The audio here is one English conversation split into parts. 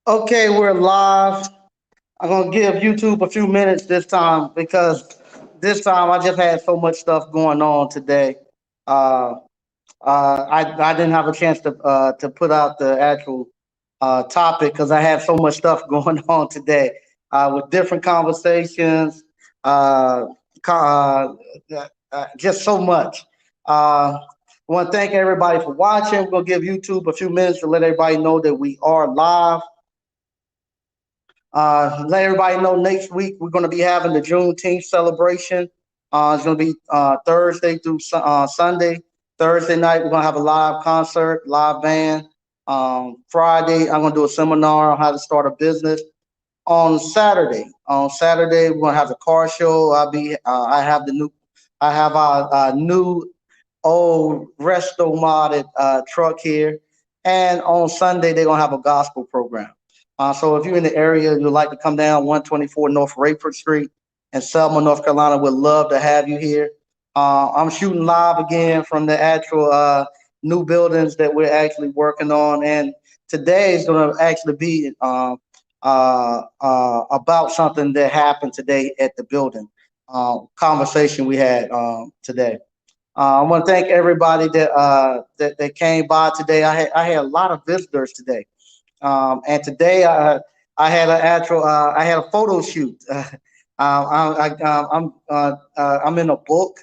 Okay, we're live. I'm gonna give YouTube a few minutes this time because this time I just had so much stuff going on today. Uh, I didn't have a chance to put out the actual topic because I have so much stuff going on today with different conversations. Uh, just so much. I want to thank everybody for watching. We're gonna give YouTube a few minutes to let everybody know that we are live. Let everybody know next week we're going to be having the Juneteenth celebration. It's going to be Thursday through Sunday. Thursday night, we're going to have a live concert, live band. Friday, I'm going to do a seminar on how to start a business. On Saturday, we're going to have the car show. I have our new old resto modded truck here. And on Sunday, they're going to have a gospel program. So if you're in the area, you'd like to come down 124 North Rayford Street in Selma, North Carolina, we'd love to have you here. I'm shooting live again from the actual new buildings that we're actually working on. And today is going to actually be about something that happened today at the building, conversation we had today. I want to thank everybody that came by today. I had a lot of visitors today, and today I had an actual I had a photo shoot. I'm in a book,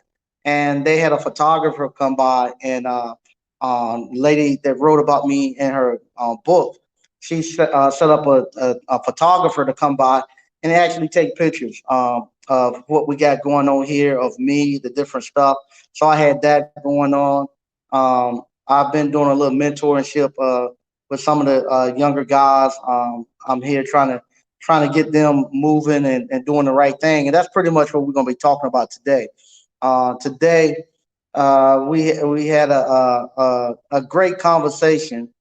and they had a photographer come by, and lady that wrote about me in her book, she set up a photographer to come by and actually take pictures of what we got going on here, of me, the different stuff. So I had that going on. I've been doing a little mentorship with some of the younger guys. I'm here trying to get them moving and doing the right thing, and that's pretty much what we're going to be talking about today. Today we had a great conversation,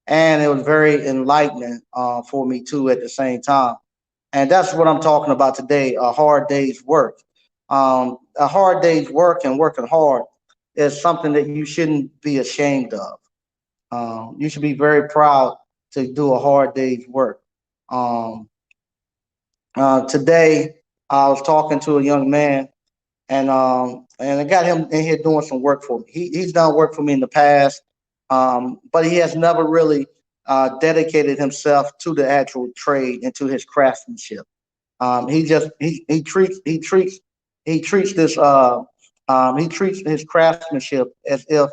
and it was very enlightening for me too at the same time. And that's what I'm talking about today: a hard day's work. A hard day's work and working hard is something that you shouldn't be ashamed of. You should be very proud to do a hard day's work. Um, Today, I was talking to a young man, and I got him in here doing some work for me. He's done work for me in the past, but he has never really dedicated himself to the actual trade and to his craftsmanship. He treats this he treats his craftsmanship as if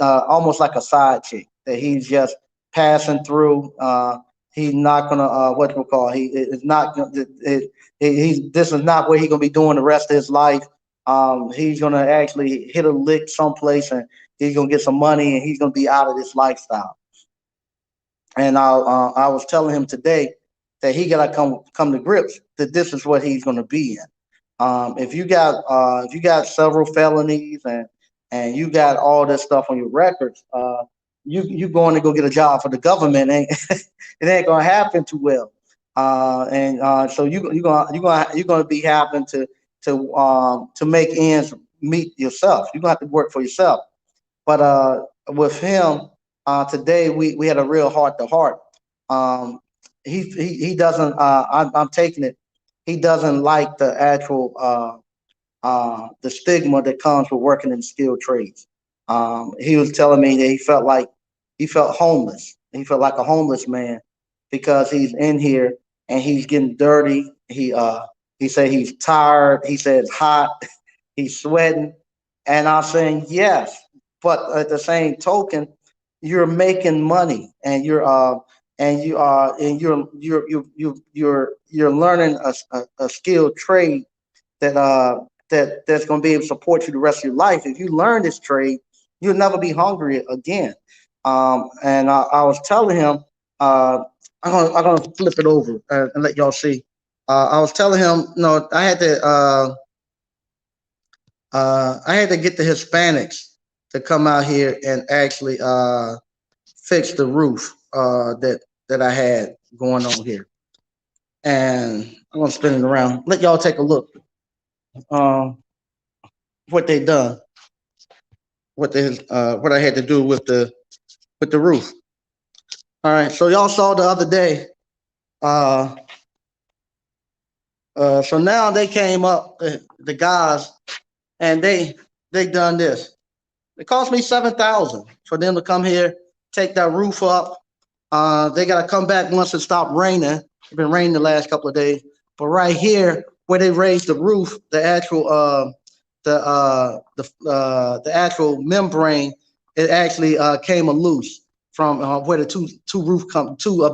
almost like a side chick that he's just passing through. He's not gonna what we call he is not he's this is not what he's gonna be doing the rest of his life. He's gonna actually hit a lick someplace, and he's gonna get some money, and he's gonna be out of this lifestyle. And I was telling him today that he gotta come to grips that this is what he's gonna be in. If you got several felonies, and you got all this stuff on your records, you going to go get a job for the government, ain't it ain't gonna happen too well. And so you're gonna be having to make ends meet yourself. You're gonna have to work for yourself. But with him today, we had a real heart to heart. Um, he doesn't. I'm taking it. He doesn't like the actual the stigma that comes with working in skilled trades. He was telling me that he felt homeless. He felt like a homeless man because he's in here and he's getting dirty. He said he's tired. He said it's hot. He's sweating, and I'm saying yes, but at the same token, you're making money, and you're learning a skilled trade that's going to be able to support you the rest of your life. If you learn this trade, you'll never be hungry again. And I was telling him, uh, I'm gonna flip it over and let y'all see. I was telling him, no, I had to get the Hispanics to come out here and actually fix the roof that I had going on here. And I'm gonna spin it around. Let y'all take a look. Um, what they done, what I had to do with the roof. All right. So y'all saw the other day. Uh, so now they came up, the guys, and they done this. It cost me 7,000 for them to come here, take that roof up. They got to come back once it stopped raining. It's been raining the last couple of days. But right here, where they raised the roof, the actual the actual membrane, it actually came loose from where the two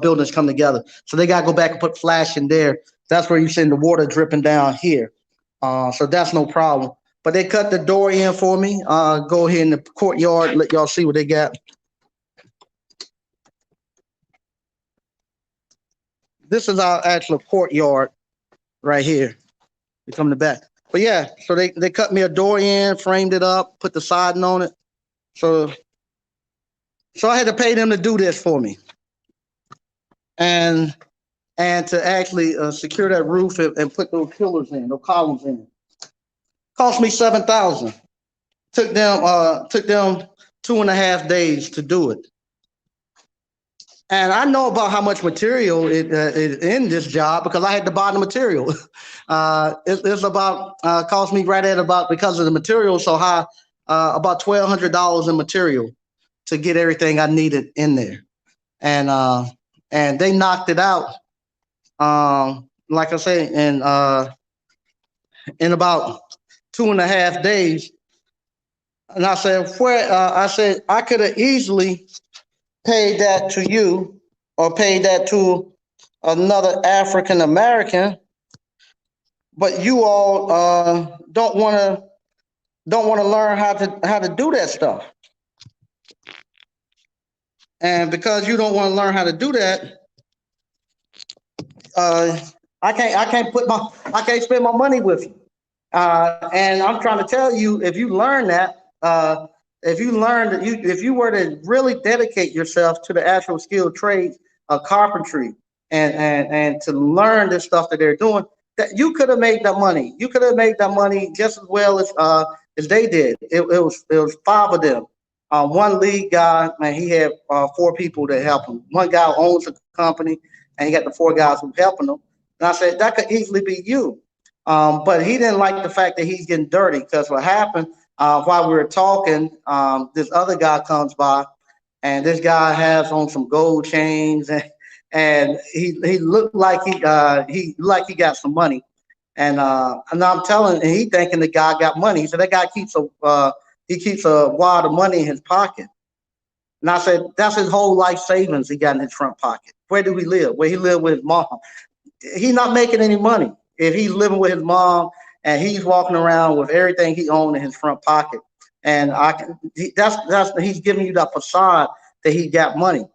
buildings come together. So they got to go back and put flash in there. That's where you're seeing the water dripping down here. So that's no problem. But they cut the door in for me. Go ahead in the courtyard, let y'all see what they got. This is our actual courtyard right here. You come in the back. But yeah, so they cut me a door in, framed it up, put the siding on it. So I had to pay them to do this for me. And to actually secure that roof and put those pillars in, those columns in. Cost me 7,000. Took them 2.5 days to do it. And I know about how much material is in this job because I had to buy the material. It's about cost me right at about, because of the material so high, about $1,200 in material to get everything I needed in there. And they knocked it out. Like I say, in about 2.5 days. And I said, I could have easily paid that to you or paid that to another African American, but you all don't want to learn how to do that stuff. And because you don't want to learn how to do that, I can't spend my money with you. And I'm trying to tell you, if you learn that, if you were to really dedicate yourself to the actual skilled trades of carpentry and to learn this stuff that they're doing, that you could have made that money. You could have made that money just as well as they did. It was 5 of them. One lead guy, man, he had 4 people that help him. One guy owns a company, and he got the 4 guys who helping him. And I said that could easily be you. But he didn't like the fact that he's getting dirty, because what happened while we were talking, this other guy comes by, and this guy has on some gold chains, and he looked like he got some money, and I'm telling, and he thinking the guy got money. He said that guy keeps a wad of money in his pocket, and I said that's his whole life savings he got in his front pocket. Where do he live? Where he lived with his mom. He's not making any money if he's living with his mom and he's walking around with everything he owned in his front pocket. And he's giving you that facade that he got money.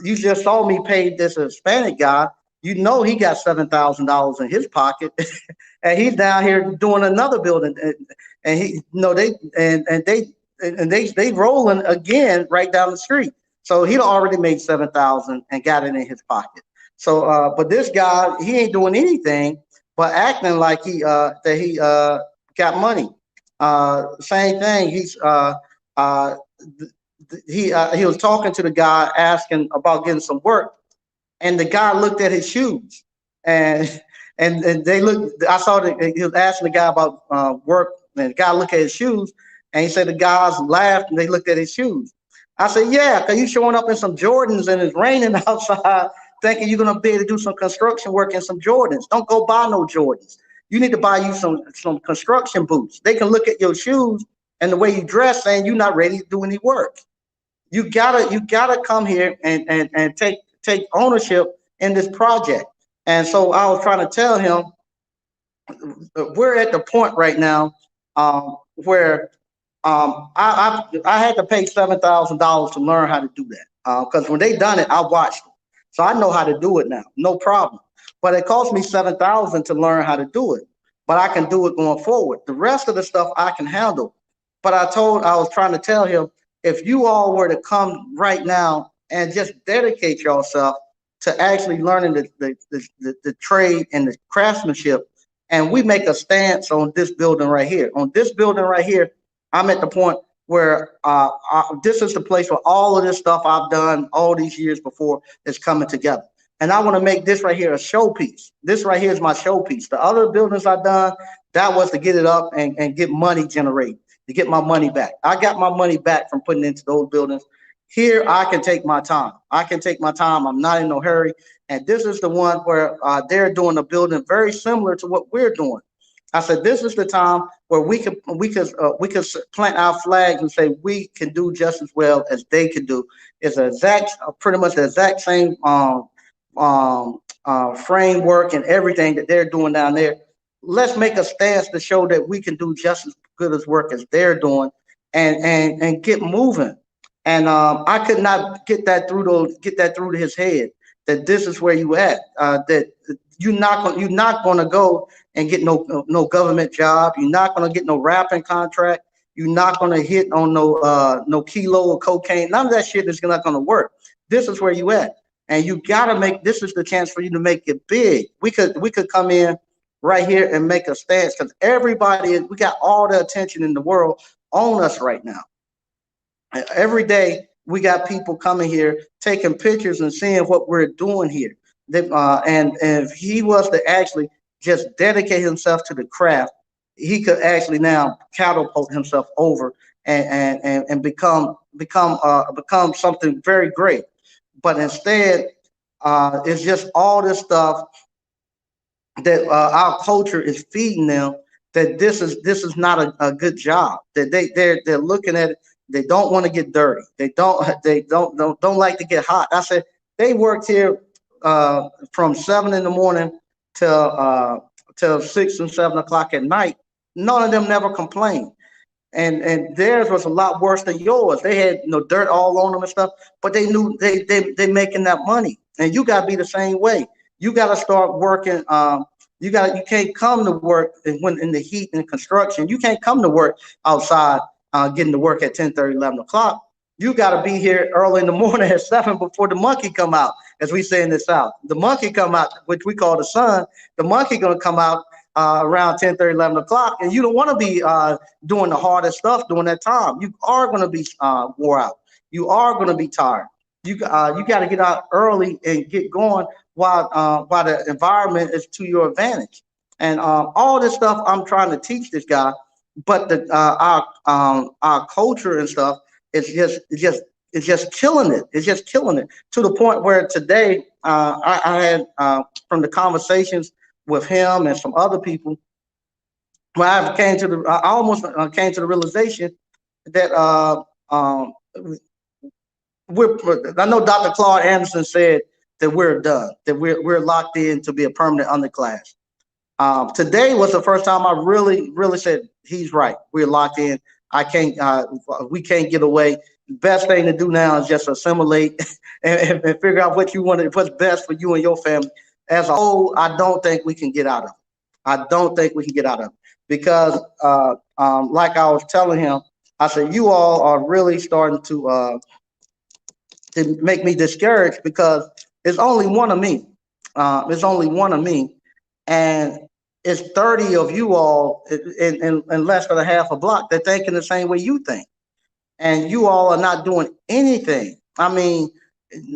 You just saw me pay this Hispanic guy. You know he got $7,000 in his pocket, and he's down here doing another building, and they rolling again right down the street. So he already made 7,000 and got it in his pocket. So, but this guy, he ain't doing anything but acting like he got money. Same thing. He was talking to the guy, asking about getting some work, and the guy looked at his shoes, and they looked. I saw that he was asking the guy about work, and the guy looked at his shoes, and he said the guys laughed and they looked at his shoes. I said, yeah, because you showing up in some Jordans and it's raining outside, thinking you're gonna be able to do some construction work in some Jordans. Don't go buy no Jordans. You need to buy you some construction boots. They can look at your shoes and the way you dress, saying you're not ready to do any work. You gotta come here and take ownership in this project. And so I was trying to tell him, we're at the point right now where I had to pay $7,000 to learn how to do that, because when they done it, I watched them, so I know how to do it now, no problem. But it cost me $7,000 to learn how to do it, but I can do it going forward. The rest of the stuff I can handle. But I was trying to tell him, if you all were to come right now and just dedicate yourself to actually learning the trade and the craftsmanship, and we make a stance on this building right here. On this building right here, I'm at the point where this is the place where all of this stuff I've done all these years before is coming together. and I want to make this right here a showpiece. This right here is my showpiece. The other buildings I done, that was to get it up and get money generated, to get my money back. I got my money back from putting into those buildings. Here, I can take my time. I can take my time. I'm not in no hurry. And this is the one where they're doing a building very similar to what we're doing. I said, this is the time where we could plant our flags and say we can do just as well as they can do. It's pretty much the exact same framework and everything that they're doing down there. Let's make a stance to show that we can do just as good as work as they're doing, and get moving. And I could not get that through to his head that this is where you at. That you're not gonna go and get no government job. You're not gonna get no rapping contract. You're not gonna hit on no kilo of cocaine. None of that shit is not gonna work. This is where you at, and you gotta make. This is the chance for you to make it big. We could come in right here and make a stance because we got all the attention in the world on us right now. Every day we got people coming here taking pictures and seeing what we're doing here. And if he was to actually just dedicate himself to the craft, he could actually now catapult himself over and become something very great. But instead, it's just all this stuff that our culture is feeding them. That this is not a good job. That they're looking at it. They don't want to get dirty. They don't like to get hot. I said they worked here from 7 in the morning till 6 and 7 o'clock at night. None of them never complained, and theirs was a lot worse than yours. They had dirt all on them and stuff, but they knew they making that money, and you gotta be the same way. You gotta start working. You can't come to work when in the heat and construction. You can't come to work outside. Getting to work at 10:30, 11 o'clock. You got to be here early in the morning at 7 before the monkey come out, as we say in the South. The monkey come out, which we call the sun. The monkey going to come out around 10:30, 11 o'clock, and you don't want to be doing the hardest stuff during that time. You are going to be wore out. You are going to be tired. You got to get out early and get going while the environment is to your advantage. And all this stuff I'm trying to teach this guy. But our culture and stuff is just killing it. It's just killing it to the point where today I had from the conversations with him and some other people, where I almost came to the realization that I know Dr. Claude Anderson said that we're done, that we're locked in to be a permanent underclass. Today was the first time I really said he's right. We're locked in. We can't get away. The best thing to do now is just assimilate and figure out what's best for you and your family. As a whole, I don't think we can get out of it. I don't think we can get out of it because, like I was telling him, I said, you all are really starting to make me discouraged because it's only one of me. It's only one of me. And it's 30 of you all in less than a half a block that thinking the same way you think. And you all are not doing anything. I mean,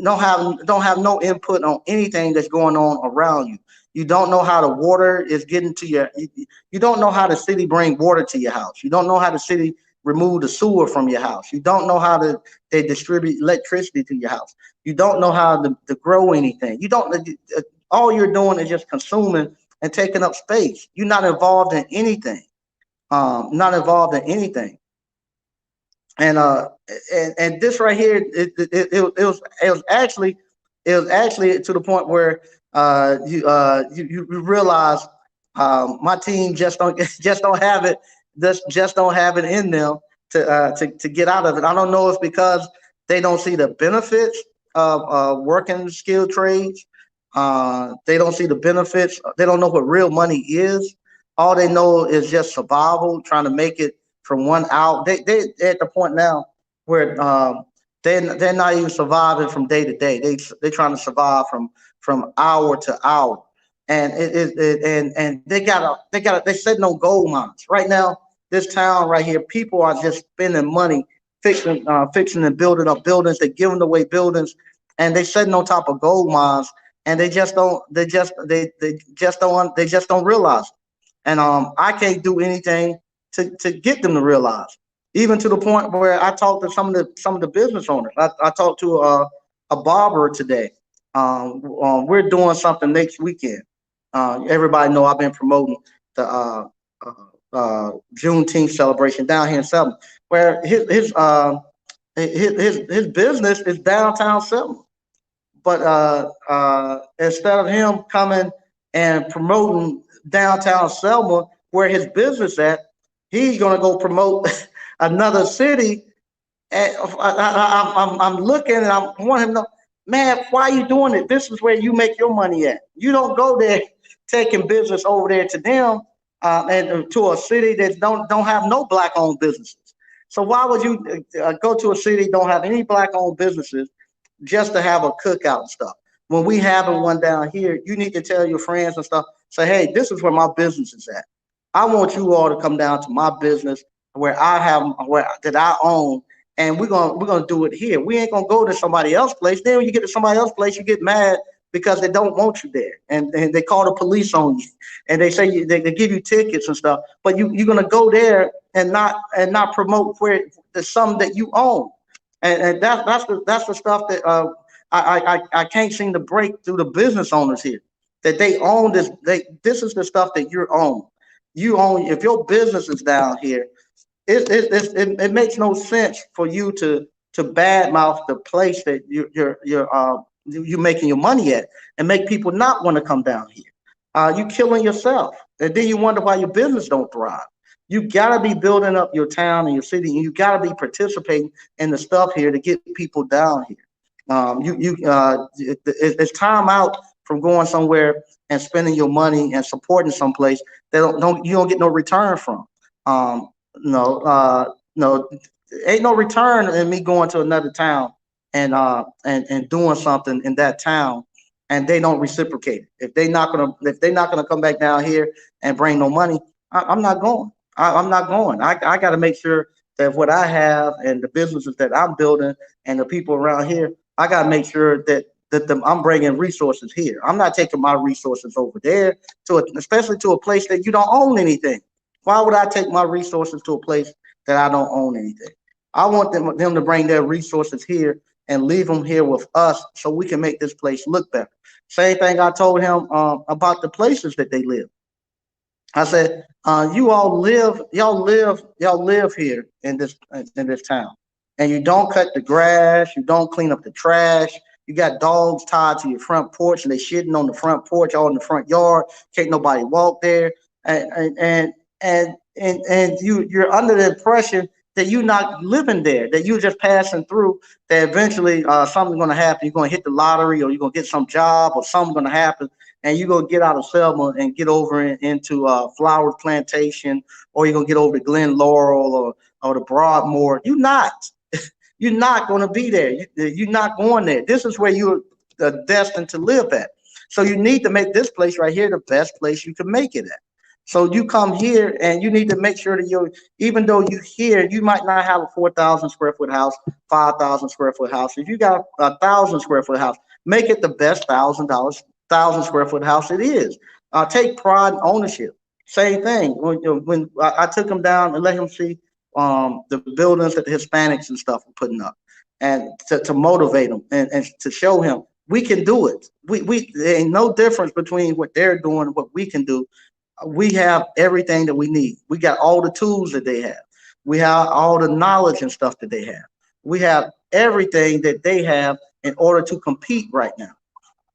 don't have no input on anything that's going on around you. You don't know how the water is getting to you don't know how the city bring water to your house. You don't know how the city remove the sewer from your house. You don't know how they distribute electricity to your house. You don't know how to grow anything. All you're doing is just consuming and taking up space. You're not involved in anything. Not involved in anything. And this right here, it was actually to the point where you realize my team just don't have it. Just don't have it in them to get out of it. I don't know if it's because they don't see the benefits of working skilled trades. They don't see the benefits. They don't know what real money is. All they know is just survival, trying to make it from one out. They're at the point now where they're not even surviving from day to day. They're trying to survive from hour to hour. And they set no gold mines. Right now, this town right here, people are just spending money fixing and building up buildings. They're giving away buildings, and they setting on top of gold mines and they just don't. They just don't realize it. And I can't do anything to get them to realize. Even to the point where I talked to some of the business owners. I talked to a barber today. We're doing something next weekend. Everybody know I've been promoting the uh, Juneteenth celebration down here in Selma, where his business is downtown Selma. But instead of him coming and promoting downtown Selma where his business at, he's gonna go promote another city. And I'm looking and I want him to know, man, why are you doing it? This is where you make your money at. You don't go there taking business over there to them and to a city that don't have no black owned businesses. So why would you go to a city that don't have any black owned businesses just to have a cookout and stuff? When we having one down here, you need to tell your friends and stuff. Say, hey, this is where my business is at. I want you all to come down to my business where that I own, and we're gonna do it here. We ain't gonna go to somebody else's place. Then when you get to somebody else's place, you get mad because they don't want you there, and they call the police on you, and they say they give you tickets and stuff. But you're gonna go there and not promote where the something that you own, and that's the stuff that I can't seem to break through the business owners here, that they own this. This is the stuff that you own. You own. If your business is down here, it makes no sense for you to badmouth the place that you're making your money at and make people not want to come down here. You killing yourself, and then you wonder why your business don't thrive. You gotta be building up your town and your city, and you gotta be participating in the stuff here to get people down here. It's time out from going somewhere and spending your money and supporting someplace that don't you don't get no return from. No, ain't no return in me going to another town and doing something in that town, and they don't reciprocate it. If they're not gonna come back down here and bring no money, I'm not going. I'm not going. I got to make sure that what I have and the businesses that I'm building and the people around here, I got to make sure that I'm bringing resources here. I'm not taking my resources over there especially to a place that you don't own anything. Why would I take my resources to a place that I don't own anything? I want them to bring their resources here and leave them here with us so we can make this place look better. Same thing I told him about the places that they live. I said, y'all live here in this town, and you don't cut the grass, you don't clean up the trash. You got dogs tied to your front porch, and they shitting on the front porch, all in the front yard. Can't nobody walk there, and you're under the impression that you're not living there, that you're just passing through. That eventually something's gonna happen. You're gonna hit the lottery, or you're gonna get some job, or something's gonna happen, and you're gonna get out of Selma and get over into Flowers Plantation, or you're gonna get over to Glen Laurel or the Broadmoor. You're not. You're not going to be there. You're not going there. This is where you're destined to live at. So you need to make this place right here the best place you can make it at. So you come here and you need to make sure that even though you're here, you might not have a 4,000 square foot house, 5,000 square foot house. If you got a 1,000 square foot house, make it the best $1,000 square foot house it is. Take pride and ownership. Same thing. When I took him down and let him see the buildings that the Hispanics and stuff were putting up, and to motivate them and to show him we can do it. There ain't no difference between what they're doing and what we can do. We have everything that we need. We got all the tools that they have. We have all the knowledge and stuff that they have. We have everything that they have in order to compete right now.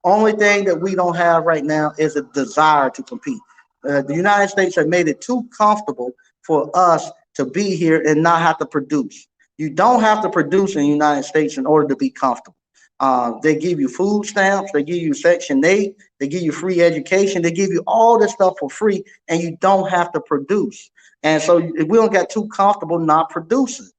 Only thing that we don't have right now is a desire to compete. The United States have made it too comfortable for us to be here and not have to produce. You don't have to produce in the United States in order to be comfortable. They give you food stamps, they give you Section 8, they give you free education, they give you all this stuff for free, and you don't have to produce. And so we don't get too comfortable not producing.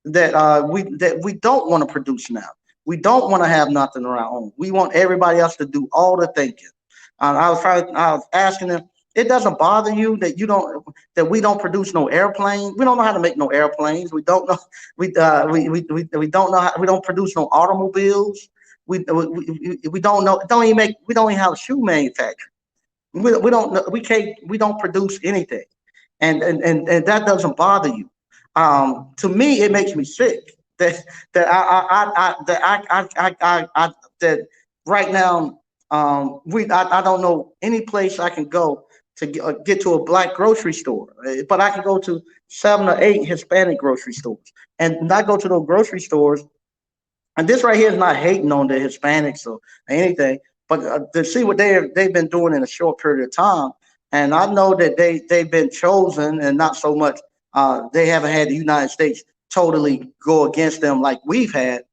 That we don't want to produce now. We don't want to have nothing of our own. We want everybody else to do all the thinking. I was asking them, it doesn't bother you that we don't produce no airplanes. We don't know how to make no airplanes. We don't know we don't produce no automobiles. We don't know. Don't even make. We don't even have a shoe manufacturer. We don't know. We don't produce anything, and that doesn't bother you. To me, it makes me sick that that right now, I don't know any place I can go to get to a black grocery store, but I can go to 7 or 8 Hispanic grocery stores, and I go to those grocery stores, and this right here is not hating on the Hispanics or anything, but to see what they've been doing in a short period of time, and I know that they've been chosen, and not so much they haven't had the United States totally go against them like we've had,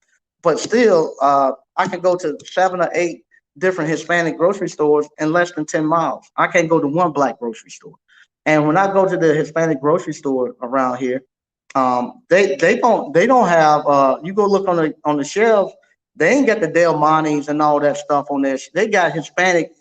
but still, I can go to 7 or 8 different Hispanic grocery stores in less than 10 miles. I can't go to one black grocery store, and when I go to the Hispanic grocery store around here, they don't have you go look on the shelves, they ain't got the Del Montes and all that stuff on there. They got Hispanic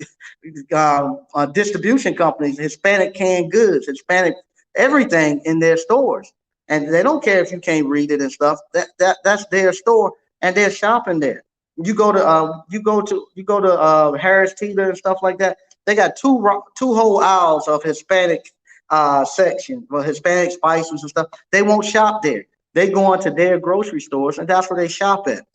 distribution companies, Hispanic canned goods, Hispanic everything in their stores, and they don't care if you can't read it and stuff. That's their store, and they're shopping there. You go to Harris Teeter and stuff like that. They got two whole aisles of Hispanic section, well, Hispanic spices and stuff. They won't shop there. They go into their grocery stores, and that's where they shop at.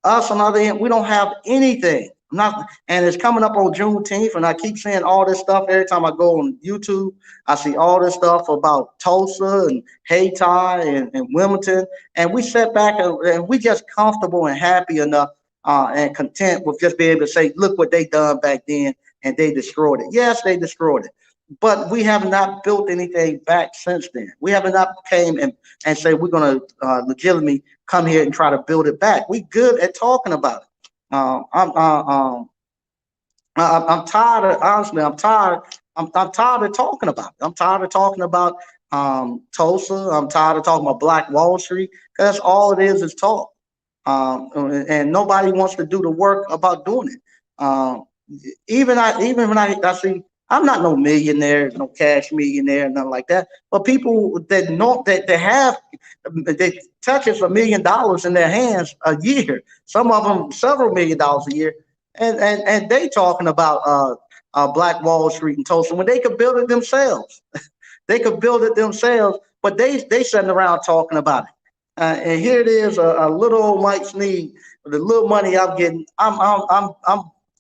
Us on the other end, we don't have anything. Not, and it's coming up on Juneteenth, and I keep seeing all this stuff every time I go on YouTube. I see all this stuff about Tulsa and Hayti and Wilmington, and we sit back and we just comfortable and happy enough and content with just being able to say, look what they done back then, and they destroyed it. Yes, they destroyed it, but we have not built anything back since then. We have not came and say we're going to legitimately come here and try to build it back. We good at talking about it. I'm tired of, honestly. I'm tired of talking about it. I'm tired of talking about Tulsa. I'm tired of talking about Black Wall Street, because that's all it is talk. And nobody wants to do the work about doing it. Even when I see, I'm not no millionaire, no cash millionaire, nothing like that. But people that know that have they touches $1 million in their hands a year. Some of them several $1 million a year, and they talking about Black Wall Street and Tulsa when they could build it themselves. They could build it themselves, but they sitting around talking about it. And here it is, a little old Mike Sneed with the little money I'm getting. I'm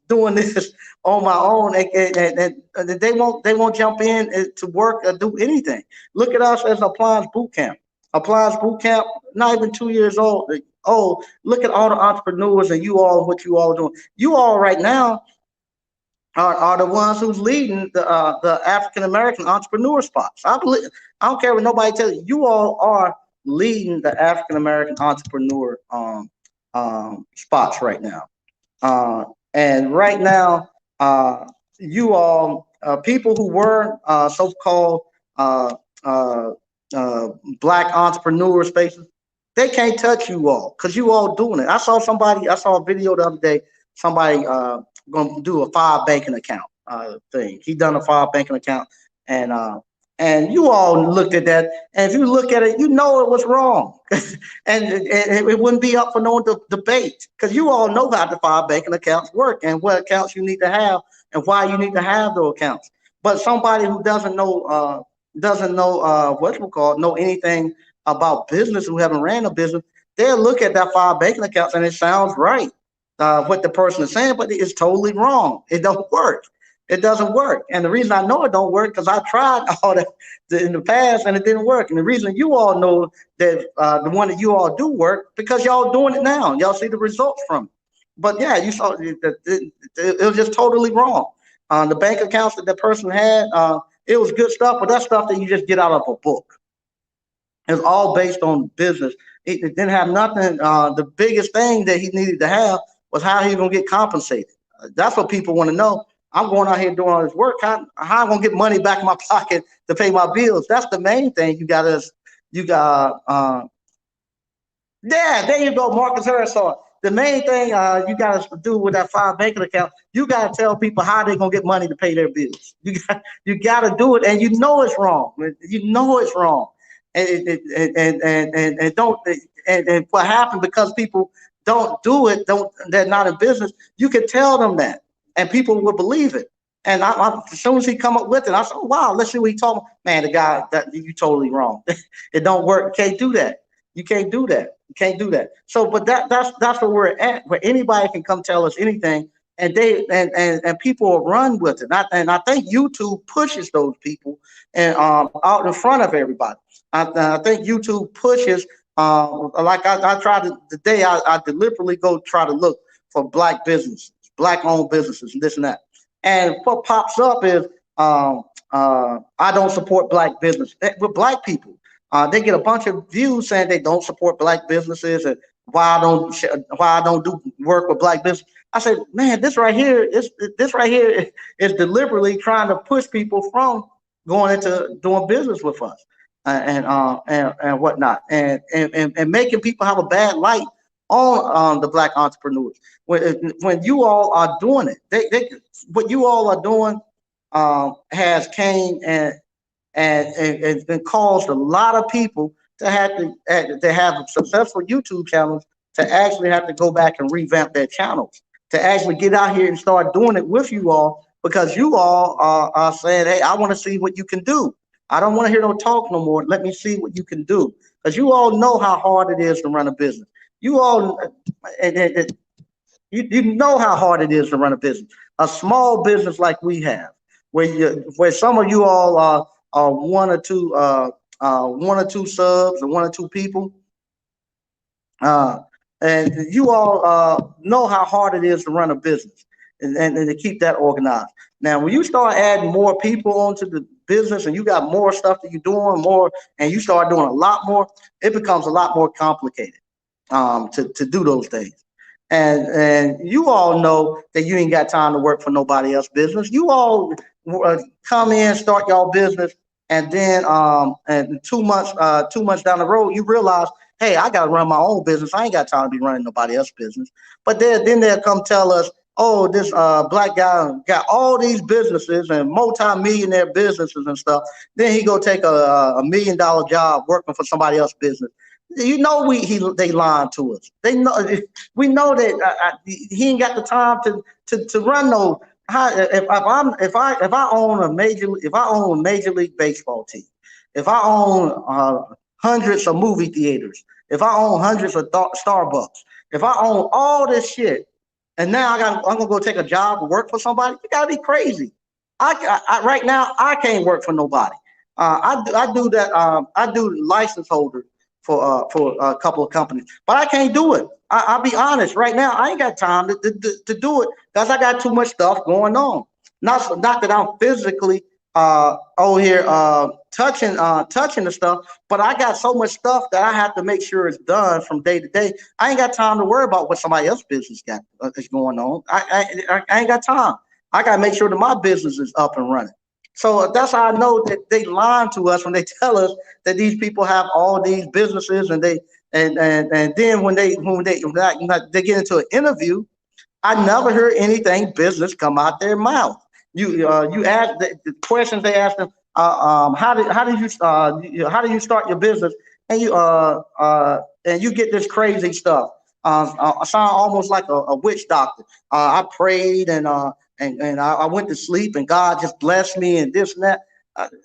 doing this on my own, and they won't jump in to work or do anything. Look at us as appliance boot camp. Appliance boot camp, not even 2 years old. Oh, look at all the entrepreneurs and you all, what you all doing. You all right now are the ones who's leading the African American entrepreneur spots. I don't care what nobody tells you. You all are leading the African American entrepreneur spots right now. And right now, you all people who were so-called black entrepreneur spaces, they can't touch you all because you all doing it. I saw a video the other day. Somebody gonna do a file banking account thing. He done a file banking account, and you all looked at that. And if you look at it, you know it was wrong, and it wouldn't be up for no debate because you all know how the file banking accounts work and what accounts you need to have and why you need to have those accounts. But somebody who doesn't know know anything about business, who haven't ran a business, they'll look at that file banking accounts and it sounds right, what the person is saying, but it's totally wrong. It don't work. It doesn't work. And the reason I know it don't work because I tried all that in the past and it didn't work. And the reason you all know that the one that you all do work because y'all doing it now. Y'all see the results from it. But yeah, you saw it was just totally wrong. The bank accounts that person had, it was good stuff, but that's stuff that you just get out of a book. It's all based on business. It didn't have nothing. The biggest thing that he needed to have was how he gonna get compensated. That's what people want to know. I'm going out here doing all this work. How I'm gonna get money back in my pocket to pay my bills? That's the main thing. Yeah, there you go, Marcus Harris. So the main thing you got to do with that file banking account, you got to tell people how they're gonna get money to pay their bills. You got to do it, and you know it's wrong. You know it's wrong, and don't and what happened because people don't do it, they're not in business, you can tell them that, and people will believe it. And as soon as he come up with it, I said, oh, wow, let's see what he told me. Man, the guy, that you totally wrong. It don't work. You can't do that. You can't do that. You can't do that. So, but that's where we're at, where anybody can come tell us anything, and people will run with it. And I think YouTube pushes those people and out in front of everybody. I think YouTube pushes. Like I tried to today, I deliberately go try to look for black businesses, black owned businesses, and this and that. And what pops up is I don't support black business. With black people, they get a bunch of views saying they don't support black businesses and why I don't do work with black business. I said, man, this right here is deliberately trying to push people from going into doing business with us and whatnot, and making people have a bad light on the black entrepreneurs. When you all are doing it, what you all are doing has came and caused a lot of people to have successful YouTube channels to actually have to go back and revamp their channels, to actually get out here and start doing it with you all, because you all are saying, hey, I want to see what you can do. I don't want to hear no talk no more. Let me see what you can do, because you all know how hard it is to run a business. You all, you know how hard it is to run a business, a small business like we have, where some of you all are one or two subs or one or two people, and you all know how hard it is to run a business and to keep that organized. Now, when you start adding more people onto the business and you got more stuff that you're doing more, and you start doing a lot more, it becomes a lot more complicated to do those things. And you all know that you ain't got time to work for nobody else's business. You all come in, start y'all business, and then and 2 months down the road, you realize, hey, I got to run my own business. I ain't got time to be running nobody else's business. But then they'll come tell us, oh, this black guy got all these businesses and multi-millionaire businesses and stuff. Then he go take a $1 million job working for somebody else's business. You know, they lying to us. They know, we know that he ain't got the time to run no. If I own a major league baseball team, if I own hundreds of movie theaters, if I own hundreds of Starbucks, if I own all this shit, and now I'm gonna go take a job and work for somebody, you gotta be crazy. Right now I can't work for nobody. I do that. I do license holder for a couple of companies, but I can't do it. I'll be honest. Right now, I ain't got time to do it because I got too much stuff going on. Not that I'm physically over here touching the stuff, but I got so much stuff that I have to make sure it's done from day to day. I ain't got time to worry about what somebody else's business got is going on. I ain't got time. I got to make sure that my business is up and running. So that's how I know that they lying to us when they tell us that these people have all these businesses, and then when they get into an interview, I never heard anything business come out their mouth. You ask the questions they ask them. How do you start your business? And you get this crazy stuff. I sound almost like a witch doctor. I prayed and I went to sleep and God just blessed me and this and that.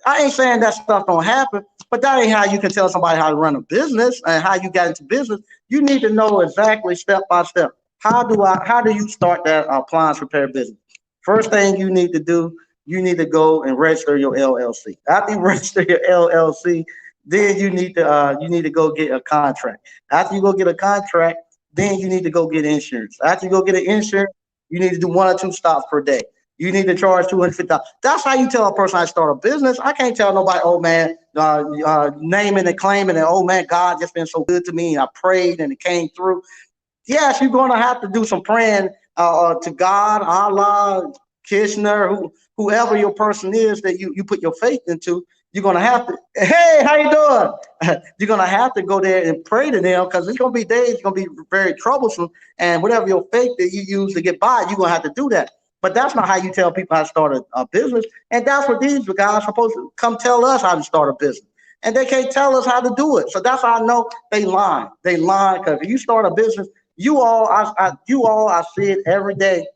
I ain't saying that stuff don't happen, but that ain't how you can tell somebody how to run a business and how you got into business. You need to know exactly step by step. How do you start that appliance repair business? First thing you need to do, you need to go and register your LLC. After you register your LLC, then you need to go get a contract. After you go get a contract, then you need to go get insurance. After you go get an insurance, you need to do 1 or 2 stops per day. You need to charge $250. That's how you tell a person how to start a business. I can't tell nobody, oh man, naming and claiming that, oh man, God just been so good to me and I prayed and it came through. Yes, you're going to have to do some praying to God, Allah, Kishner, whoever your person is that you put your faith into. You're going to have to, hey, how you doing? You're going to have to go there and pray to them, because it's going to be days, it's going to be very troublesome. And whatever your faith that you use to get by, you're going to have to do that. But that's not how you tell people how to start a business. And that's what these guys are supposed to come tell us how to start a business. And they can't tell us how to do it. So that's how I know they lie. They lie, because if you start a business, I see it every day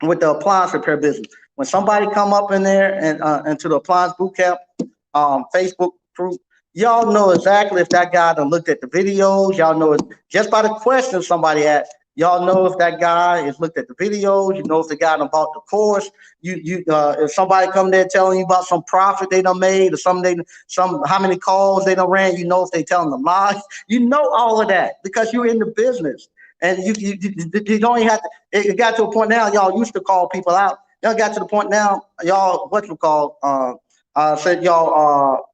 with the appliance repair business. When somebody come up in there and into the appliance boot camp, Facebook group, y'all know exactly if that guy done looked at the videos. Y'all know it just by the questions somebody asked. Y'all know if that guy has looked at the videos. You know if the guy done bought the course. If somebody come there telling you about some profit they done made or some how many calls they done ran. You know if they telling them lies. You know all of that because you're in the business. And you don't even have to. It got to a point now. Y'all used to call people out. Y'all got to the point now. Y'all what you call said y'all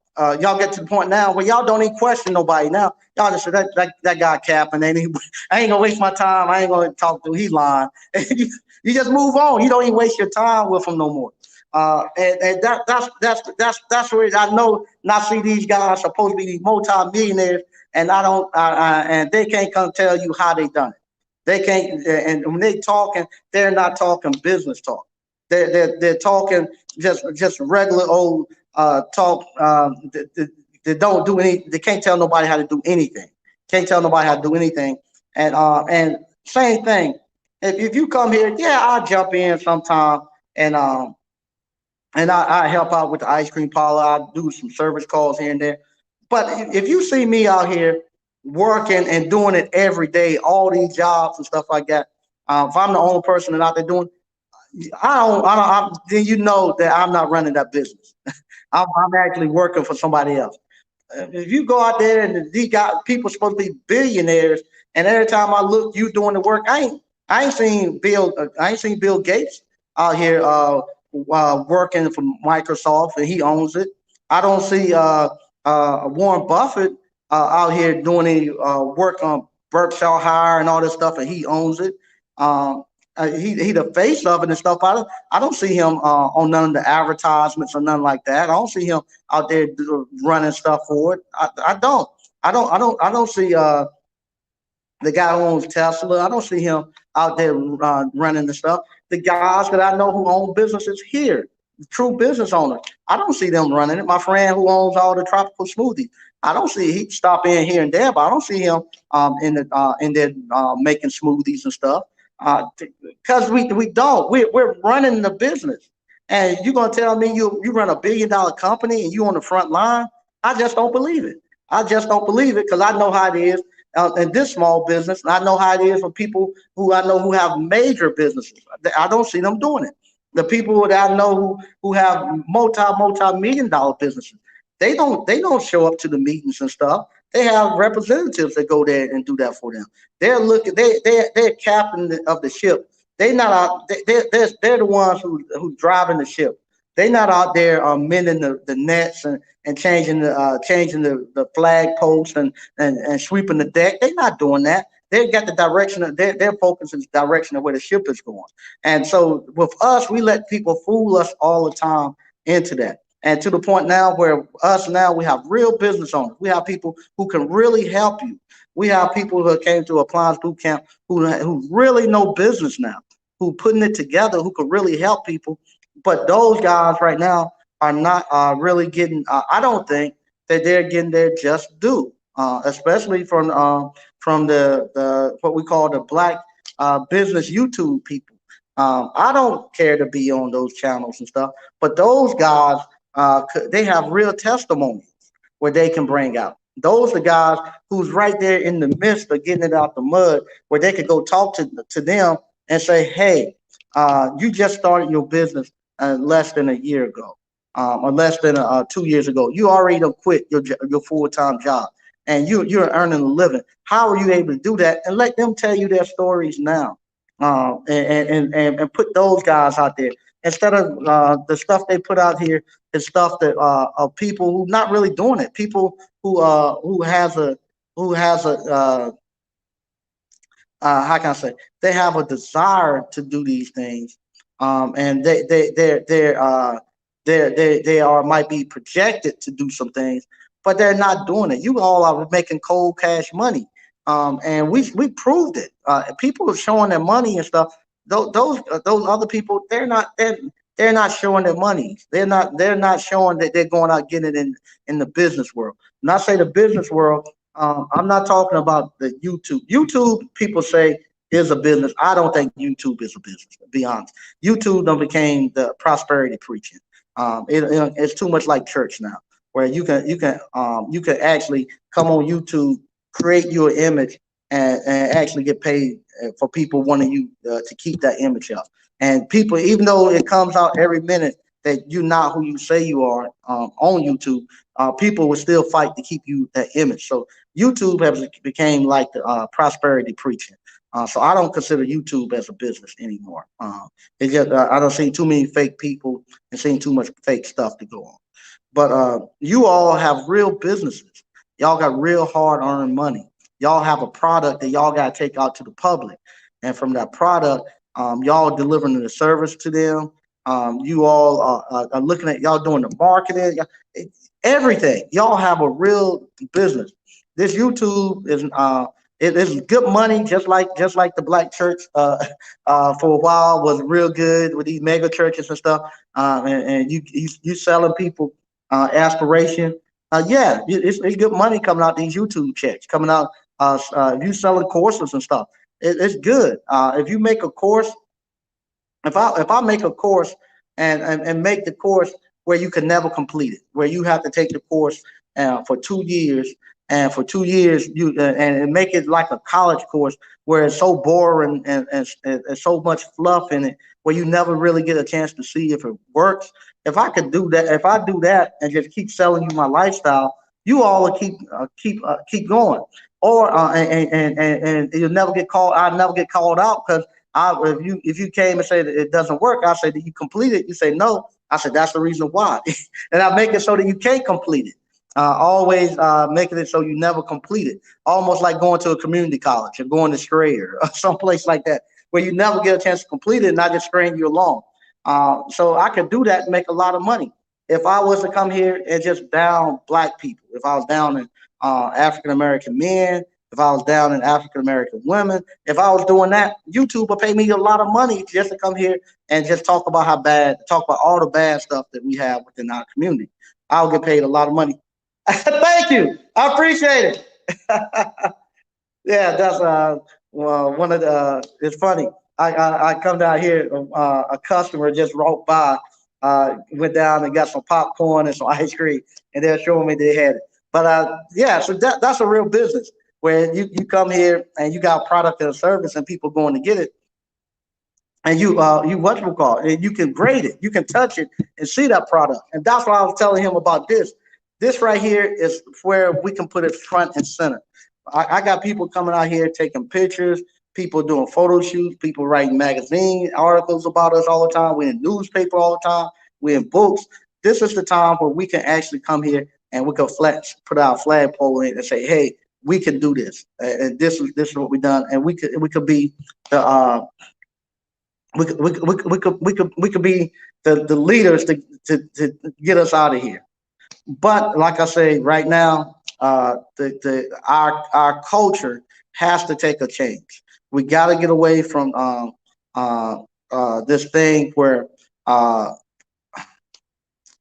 get to the point now where y'all don't even question nobody now. Y'all just say that guy capping. I ain't gonna waste my time. I ain't gonna talk to him. He lying. You just move on. You don't even waste your time with him no more. And that's where I know. Not see these guys supposed to be these multi-millionaires, and I don't. And they can't come tell you how they done it. They can't. And when they talking, they're not talking business talk. They're talking just regular old talk. They don't do any. They can't tell nobody how to do anything. Can't tell nobody how to do anything. And same thing. If you come here, yeah, I'll jump in sometime and I help out with the ice cream parlor. I'll do some service calls here and there. But if you see me out here working and doing it every day, all these jobs and stuff like that, if I'm the only person that out there doing, then you know that I'm not running that business. I'm actually working for somebody else. If you go out there and these guys, people supposed to be billionaires, and every time I look, you doing the work. I ain't seen Bill Gates out here working for Microsoft, and he owns it. I don't see Warren Buffett out here doing any work on Berkshire Hathaway and all this stuff, and he owns it. Um, he the face of it and stuff. I don't see him on none of the advertisements or nothing like that. I don't see him out there running stuff for it. I don't. I don't see the guy who owns Tesla. I don't see him out there running the stuff. The guys that I know who own businesses here, the true business owners, I don't see them running it. My friend who owns all the tropical smoothies, I don't see he stop in here and there, but I don't see him in there making smoothies and stuff. Because we don't. We're running the business, and you're gonna tell me you run a $1 billion company and you on the front line? I just don't believe it. I just don't believe it because I know how it is in this small business, and I know how it is for people who I know who have major businesses. I don't see them doing it. The people that I know who have multi-million dollar businesses, they don't show up to the meetings and stuff. They have representatives that go there and do that for them. They're looking. They're captain of the ship. They not out. They're the ones who's driving the ship. They're not out there mending the nets and changing the flag posts and sweeping the deck. They're not doing that. They got the direction of their focus is the direction of where the ship is going. And so with us, we let people fool us all the time into that. And to the point now where us now we have real business owners. We have people who can really help you. We have people who came to appliance boot camp who really know business now, who putting it together, who can really help people. But those guys right now are not really getting. I don't think that they're getting their just due, especially from the what we call the black business YouTube people. I don't care to be on those channels and stuff, but those guys, they have real testimonies where they can bring out. Those are guys who's right there in the midst of getting it out the mud, where they could go talk to them and say, "Hey, you just started your business less than a year ago, or less than 2 years ago. You already don't quit your full time job, and you're earning a living. How are you able to do that?" And let them tell you their stories now, and put those guys out there instead of the stuff they put out here is stuff that of people who not really doing it. People who has a how can I say, they have a desire to do these things, and they are might be projected to do some things, but they're not doing it. You all are making cold cash money, and we proved it. People are showing their money and stuff. Those other people, they're not showing their money. They're not showing that they're going out getting it in the business world. When I say the business world, I'm not talking about the YouTube. YouTube, people say, is a business. I don't think YouTube is a business, to be honest. YouTube done became the prosperity preaching. It's too much like church now, where you can actually come on YouTube, create your image, and actually get paid for people wanting you to keep that image up. And people, even though it comes out every minute that you're not who you say you are on YouTube, people will still fight to keep you that image. So YouTube has became like the prosperity preaching. So I don't consider YouTube as a business anymore. It just I don't see too many fake people and seeing too much fake stuff to go on. But you all have real businesses. Y'all got real hard earned money. Y'all have a product that y'all got to take out to the public, and from that product, y'all delivering the service to them. You all are looking at y'all doing the marketing, everything. Y'all have a real business. This YouTube is it is good money, just like the black church for a while was real good with these mega churches and stuff. And you selling people aspiration. Yeah, it's good money coming out these YouTube checks coming out. You selling courses and stuff. It's good. If you make a course, if I make a course and make the course where you can never complete it, where you have to take the course for 2 years, and for 2 years and make it like a college course where it's so boring and so much fluff in it, where you never really get a chance to see if it works. If I could do that, if I do that and just keep selling you my lifestyle, you all will keep going. Or and you'll never get called. I'll never get called out because if you came and say that it doesn't work, I say that you complete it. You say no. I said that's the reason why, and I make it so that you can't complete it. Always making it so you never complete it. Almost like going to a community college or going to Strayer or someplace like that, where you never get a chance to complete it and I just string you along. So I could do that and make a lot of money. If I was to come here and just down black people, if I was down in African American men, if I was down in African American women, if I was doing that, YouTube would pay me a lot of money just to come here and just talk about all the bad stuff that we have within our community. I'll get paid a lot of money. Thank you. I appreciate it. Yeah, that's well, one of the. It's funny. I come down here. A customer just walked by, went down and got some popcorn and some ice cream, and they're showing me they had it. But yeah, so that's a real business where you come here and you got product and service, and people going to get it, and you what you call it, and you can grade it, you can touch it and see that product, and that's why I was telling him about this. This right here is where we can put it front and center. I got people coming out here taking pictures, people doing photo shoots, people writing magazine articles about us all the time. We're in newspaper all the time. We're in books. This is the time where we can actually come here and we can put our flagpole in and say, hey, we can do this, and this is what we done, and we could be the we could be the leaders to get us out of here. But like I say, right now, our culture has to take a change. We got to get away from this thing where I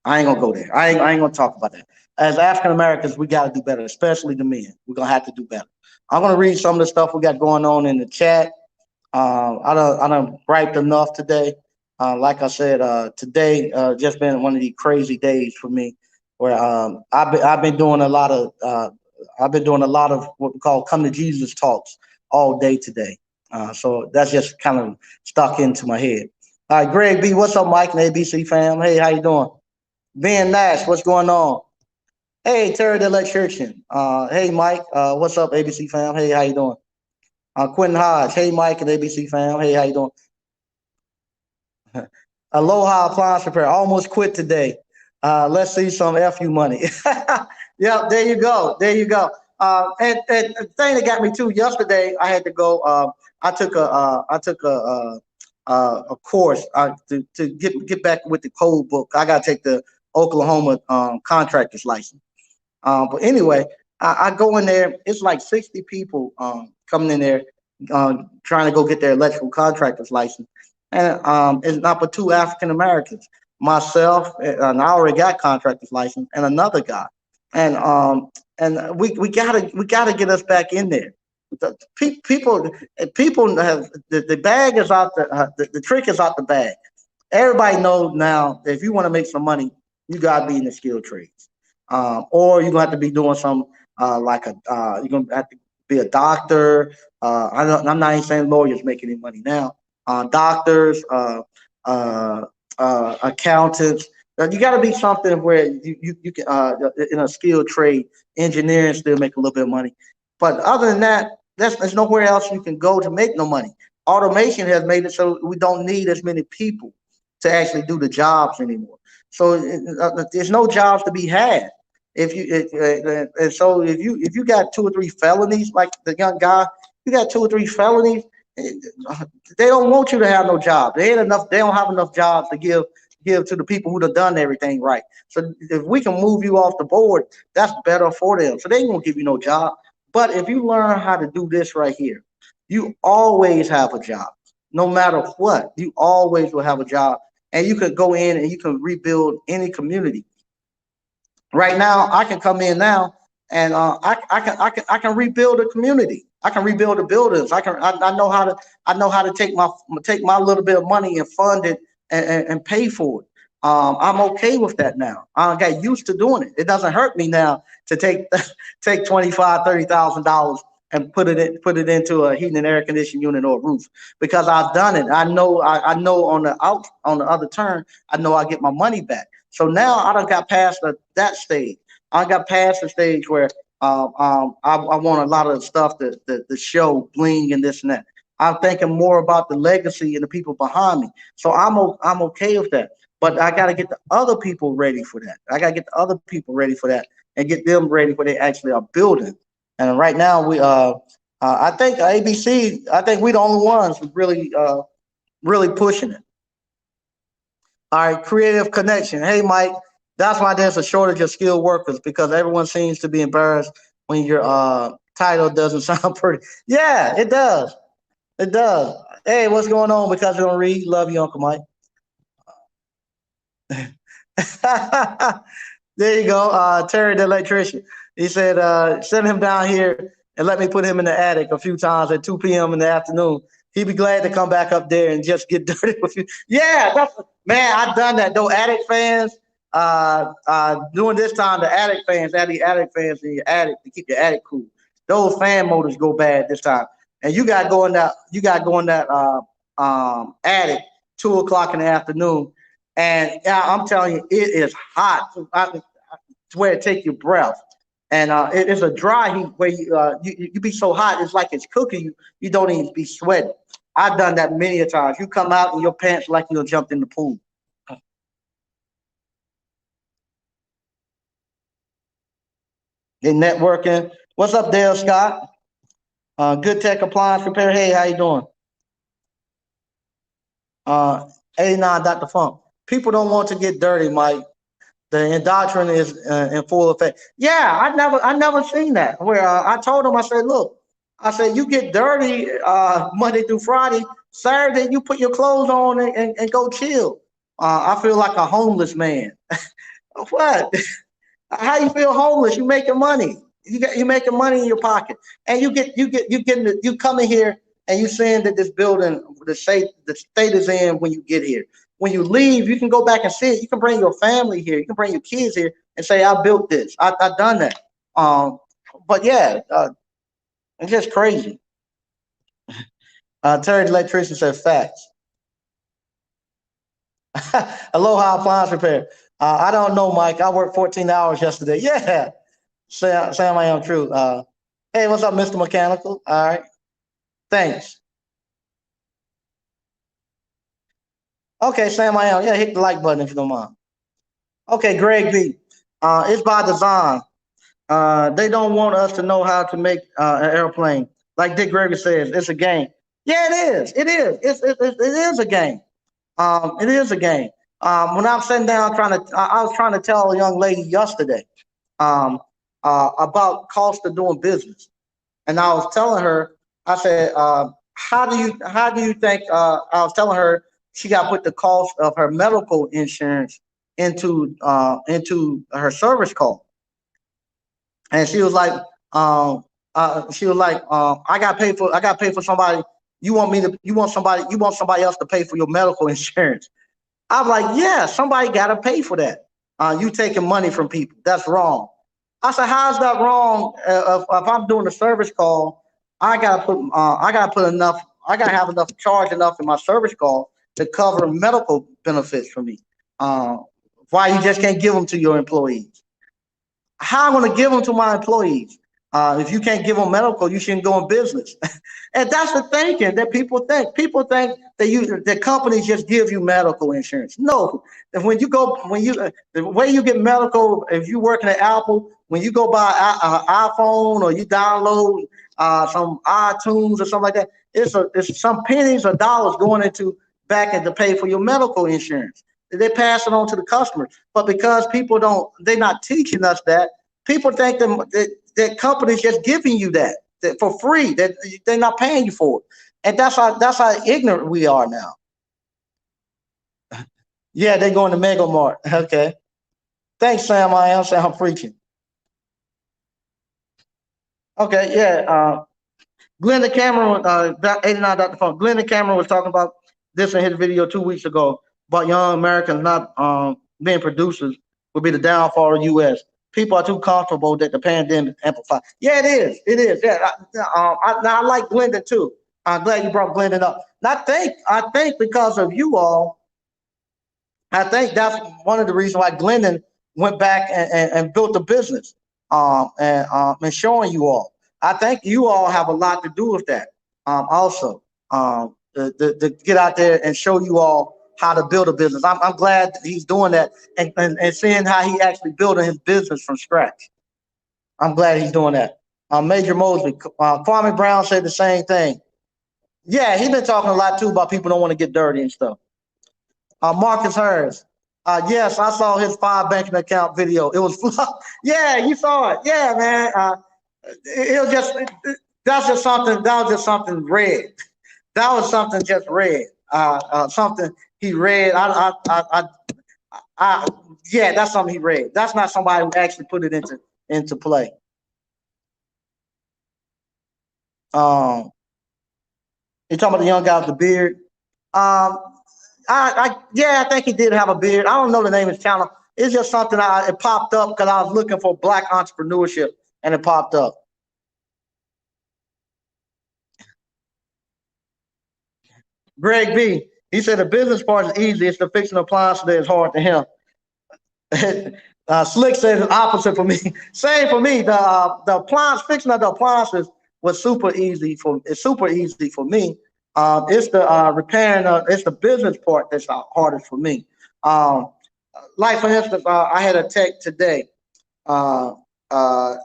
ain't gonna go there. I ain't gonna talk about that. As African Americans, we got to do better, especially the men. We're gonna have to do better. I'm gonna read some of the stuff we got going on in the chat. I done griped enough today. Like I said, today just been one of these crazy days for me, where I've been doing a lot of what we call come to Jesus talks all day today. So that's just kind of stuck into my head. All right, Greg B, what's up, Mike and ABC fam? Hey, how you doing? Ben Nash, what's going on? Hey, Terry the Electrician. Hey, Mike, what's up, ABC fam? Hey, how you doing? Quentin Hodge. Hey, Mike and ABC fam. Hey, how you doing? Aloha Appliance Repair. Almost quit today. Let's see some FU money. Yeah, there you go. There you go. And the thing that got me too, yesterday I had to go. I took a course to get back with the code book. I got to take the Oklahoma contractor's license. But anyway, I go in there. It's like 60 people coming in there trying to go get their electrical contractor's license. And it's not but two African Americans, myself, and I already got contractor's license, and another guy. and we gotta get us back in there. People have the bag is out the trick is out the bag. Everybody knows now that if you want to make some money, you gotta be in the skilled trades, or you're gonna have to be doing some you're gonna have to be a doctor. I'm not even saying lawyers make any money now. Doctors, uh, accountants. You got to be something where you can in a skilled trade, engineering still make a little bit of money. But other than that, there's nowhere else you can go to make no money. Automation has made it so we don't need as many people to actually do the jobs anymore. So there's no jobs to be had. If you and so if you got 2 or 3 felonies, like the young guy, you got 2 or 3 felonies. eh, They don't want you to have no job. They ain't enough. They don't have enough jobs to give to the people who have done everything right. So if we can move you off the board, that's better for them. So they ain't gonna give you no job. But if you learn how to do this right here, you always have a job. No matter what, you always will have a job. And you can go in and you can rebuild any community. Right now, I can come in now and I can rebuild a community. I can rebuild the buildings. I know how to take my little bit of money and fund it and pay for it. I'm okay with that now. I got used to doing it. It doesn't hurt me now to take take 25, $30,000 and put it into a heating and air conditioning unit or a roof because I've done it. I know on the other turn, I know I get my money back. So now I don't got past that stage. I got past the stage where I want a lot of the stuff the show bling and this and that. I'm thinking more about the legacy and the people behind me. So I'm okay with that. But I got to get the other people ready for that. I got to get the other people ready for that and get them ready for they actually are building. And right now I think ABC. I think we the only ones who really pushing it. All right, creative connection. Hey, Mike, that's why there's a shortage of skilled workers because everyone seems to be embarrassed when your title doesn't sound pretty. Yeah, it does. It does. Hey, what's going on? Because you don't read. Love you, Uncle Mike. There you go. Terry, the electrician. He said, send him down here and let me put him in the attic a few times at 2 p.m. in the afternoon. He'd be glad to come back up there and just get dirty with you. Yeah, man, I've done that. Though attic fans, during this time, the attic fans in your attic to keep your attic cool. Those fan motors go bad this time. And you got to go in that attic 2 o'clock in the afternoon. And yeah, I'm telling you, it is hot. To where it take your breath. And it is a dry heat where you be so hot, it's like it's cooking you. You don't even be sweating. I've done that many a times. You come out in your pants like you jumped in the pool. In networking. What's up, Dale Scott? Good Tech Appliance Repair. Hey, how you doing? Uh, 89 Dr. Funk. People don't want to get dirty, Mike. The indoctrination is in full effect. Yeah, I never seen that. Where I told him, I said, look, I said you get dirty Monday through Friday. Saturday you put your clothes on and go chill. I feel like a homeless man. What? How you feel homeless? You making money. You making money in your pocket, and you come in here and you saying that this building, the state is in when you get here. When you leave, you can go back and see it. You can bring your family here. You can bring your kids here and say, "I built this. I done that." Um, but yeah, it's just crazy. Terry the electrician said facts. Aloha appliance repair. I don't know, Mike. I worked 14 hours yesterday. Yeah, Sam, I am true. Hey, what's up, Mr. Mechanical? All right, thanks. Okay, Sam, I am. Yeah, hit the like button if you don't mind. Okay, Greg B. It's by design. They don't want us to know how to make an airplane. Like Dick Gregory says, it's a game. Yeah, it is. It is. It is a game. It is a game. When I'm sitting down I was trying to tell a young lady yesterday um, about cost of doing business, and I was telling her, I said, how do you think? I was telling her she got to put the cost of her medical insurance into her service call. and she was like, I got paid for somebody. You want somebody else to pay for your medical insurance. I was like, yeah, somebody got to pay for that. You taking money from people. That's wrong. I said, how's that wrong? If I'm doing a service call, I gotta put enough. I gotta have enough charge enough in my service call to cover medical benefits for me. Uh, why you just can't give them to your employees? How I'm going to give them to my employees? If you can't give them medical, you shouldn't go in business. And that's the thinking that people think. People think that companies just give you medical insurance. No, if the way you get medical, if you're working at Apple, when you go buy an iPhone or you download some iTunes or something like that, it's some pennies or dollars going into back and to pay for your medical insurance. They pass it on to the customer. But because people don't, they're not teaching us that. People think that companies just giving you that for free, that they're not paying you for it. And that's how ignorant we are now. Yeah, they're going to Mega Mart. Okay. Thanks, Sam. I am Sam preaching. Okay, yeah. Glenda Cameron, about 89 Dr. Funk. Glenda Cameron was talking about this in his video 2 weeks ago about young Americans not being producers would be the downfall of the U.S. People are too comfortable that the pandemic amplify. Yeah, it is. It is. Yeah, I like Glenda too. I'm glad you brought Glenda up. And I think because of you all, I think that's one of the reasons why Glendon went back and built a business and showing you all. I think you all have a lot to do with that also to get out there and show you all how to build a business. I'm glad that he's doing that and seeing how he actually building his business from scratch. I'm glad he's doing that. Major Mosley, Kwame Brown said the same thing. Yeah, he's been talking a lot too about people don't want to get dirty and stuff. Marcus Harris. Yes, I saw his 5 banking account video. It was yeah, you saw it. Yeah, man. It was just that's just something. That was just something red. That was something just red. Something he read. I yeah, that's something he read. That's not somebody who actually put it into play. Um, you talking about the young guy with the beard? Um, yeah, I think he did have a beard. I don't know the name of his channel. It's just something it popped up because I was looking for black entrepreneurship and it popped up. Greg B. He said the business part is easy. It's the fixing appliance that is hard to him. Slick says the opposite for me. Same for me. The appliance fixing of the appliances was super easy for. It's super easy for me. It's the repairing. It's the business part that's the hardest for me. Um, like for instance, I had a tech today. Uh, uh,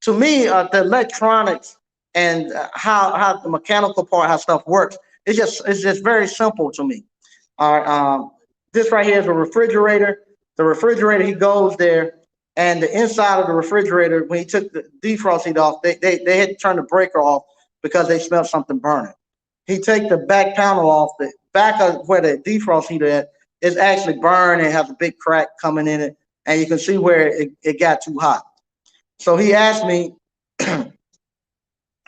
to me, the electronics and how the mechanical part, how stuff works, it's just very simple to me. All right, this right here is a refrigerator. The refrigerator, he goes there, and the inside of the refrigerator, when he took the defrost heat off, they had to turn the breaker off because they smelled something burning. He take the back panel off, the back of where the defrost heater is actually burned and has a big crack coming in it, and you can see where it got too hot. So he asked me,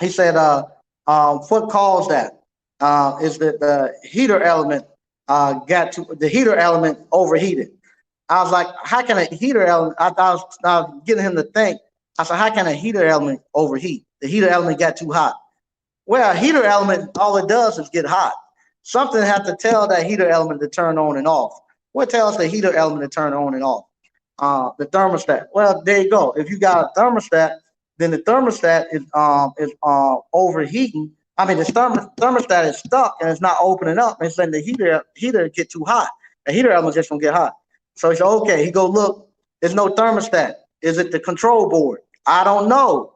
he said, what caused that? Is that the heater element got to the heater element overheated. I was like, how can a heater element? I was getting him to think. I said, how can a heater element overheat? The heater element got too hot. Well, a heater element, all it does is get hot. Something has to tell that heater element to turn on and off. What tells the heater element to turn on and off? The thermostat. Well, there you go. If you got a thermostat, then the thermostat is overheating. I mean, the thermostat is stuck and it's not opening up. And it's letting the heater get too hot. The heater element just gonna get hot. So he said, okay. He go look. There's no thermostat. Is it the control board? I don't know.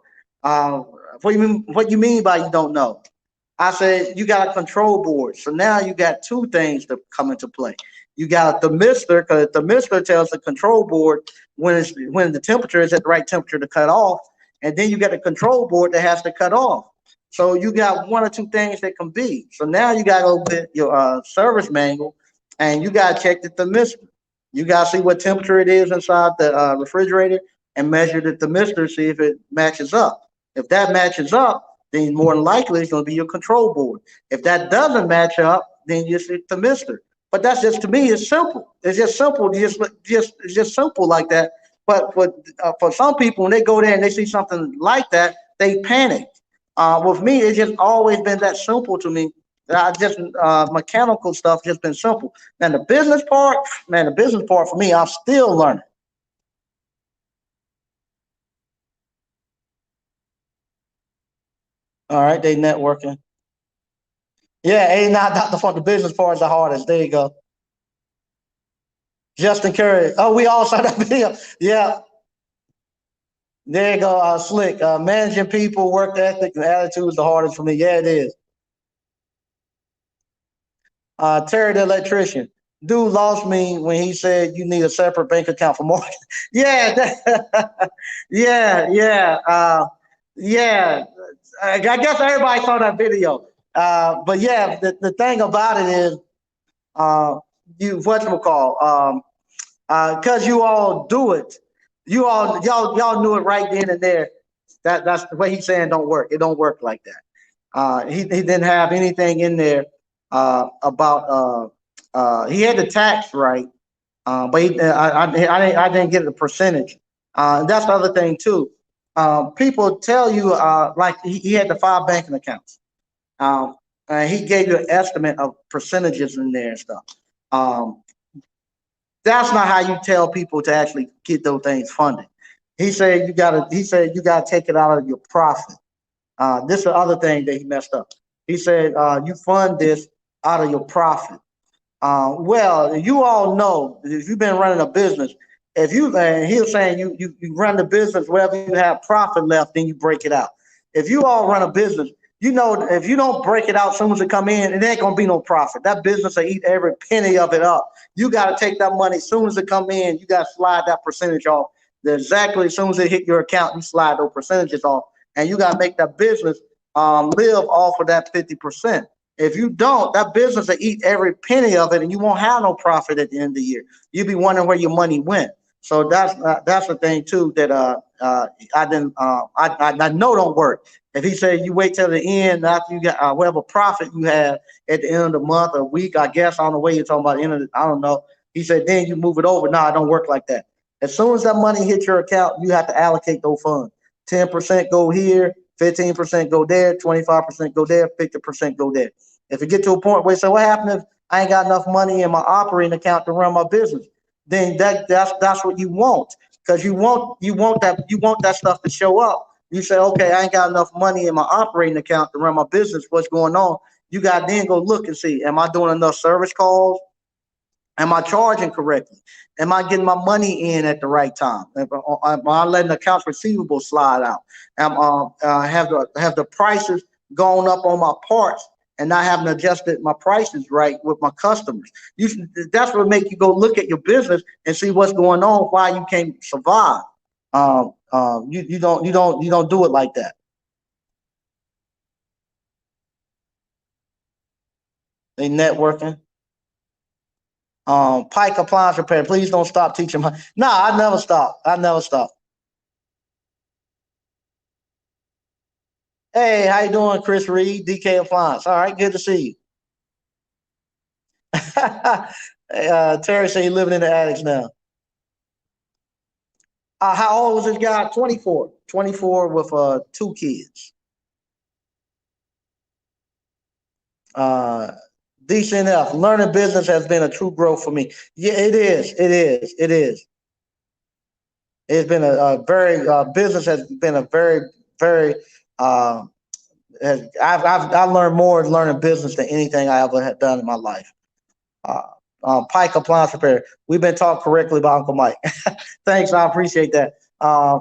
What you mean? What you mean by you don't know? I said you got a control board. So now you got two things that come into play. You got a thermistor because the thermistor tells the control board when the temperature is at the right temperature to cut off, and then you got a control board that has to cut off. So you got one or two things that can be. So now you got to go get your service manual, and you got to check the thermistor. You got to see what temperature it is inside the refrigerator. and measure the thermistor, see if it matches up. If that matches up, then more than likely it's going to be your control board. If that doesn't match up, then you see thermistor. But that's just, to me, it's simple. It's just simple. It's just simple like that. But for some people, when they go there and they see something like that, they panic. With me, it's just always been that simple to me. I just mechanical stuff just been simple. And the business part, man, the business part for me, I'm still learning. All right, they networking. Yeah, ain't not the fun. The business part is the hardest. There you go. Justin Curry. Oh, we all saw that video. Yeah, there you go. Slick. Managing people, work ethic, and attitude is the hardest for me. Yeah, it is. Terry the electrician. Dude lost me when he said you need a separate bank account for mortgage. Yeah, yeah. Yeah. I guess everybody saw that video. But yeah, the thing about it is, uh, you whatchamacall, because you all do it. Y'all knew it right then and there. That's the way he's saying don't work. It don't work like that. He didn't have anything in there about he had the tax right, but I didn't get the percentage. That's the other thing too. People tell you like he had the 5 banking accounts. Um, he gave you an estimate of percentages in there and stuff. Um, that's not how you tell people to actually get those things funded. He said you gotta. He said you gotta take it out of your profit. This is the other thing that he messed up. He said you fund this out of your profit. Well, you all know if you've been running a business, if you and he was saying you run the business wherever you have profit left, then you break it out. If you all run a business, you know if you don't break it out as soon as it come in, it ain't gonna be no profit. That business will eat every penny of it up. You got to take that money as soon as it come in. You got to slide that percentage off. Exactly as soon as it hit your account, you slide those percentages off, and you got to make that business live off of that 50%. If you don't, that business will eat every penny of it, and you won't have no profit at the end of the year. You'll be wondering where your money went. So that's the thing too that I didn't I know don't work. If he said you wait till the end after you get whatever profit you have at the end of the month or week, I guess I don't know what you're talking about. The end of the, I don't know. He said then you move it over. No, it don't work like that. As soon as that money hits your account, you have to allocate those funds. 10% go here, 15% go there, 25% go there, 50% go there. If it get to a point where you say, what happened if I ain't got enough money in my operating account to run my business? Then that's what you want. Because you want that stuff to show up. You say, okay, I ain't got enough money in my operating account to run my business. What's going on? You got to then go look and see, am I doing enough service calls? Am I charging correctly? Am I getting my money in at the right time? Am I letting accounts receivable slide out? Have the prices gone up on my parts and not having adjusted my prices right with my customers? That's what make you go look at your business and see what's going on, why you can't survive. You don't do it like that. They networking. Pike appliance repair. Please don't stop teaching my. Nah, I never stop. I never stop. Hey, how you doing, Chris Reed, DK Appliance? All right, good to see you. Terry said he living in the attics now. How old was this guy? 24. 24 with 2 kids. Uh, Decent enough. Learning business has been a true growth for me. Yeah, it is. It is. It is. It's been a very business has been a very uh, I've learned more learning business than anything I ever had done in my life. Uh, Pike Appliance Repair. We've been talking correctly about Uncle Mike. Thanks, I appreciate that. Yeah,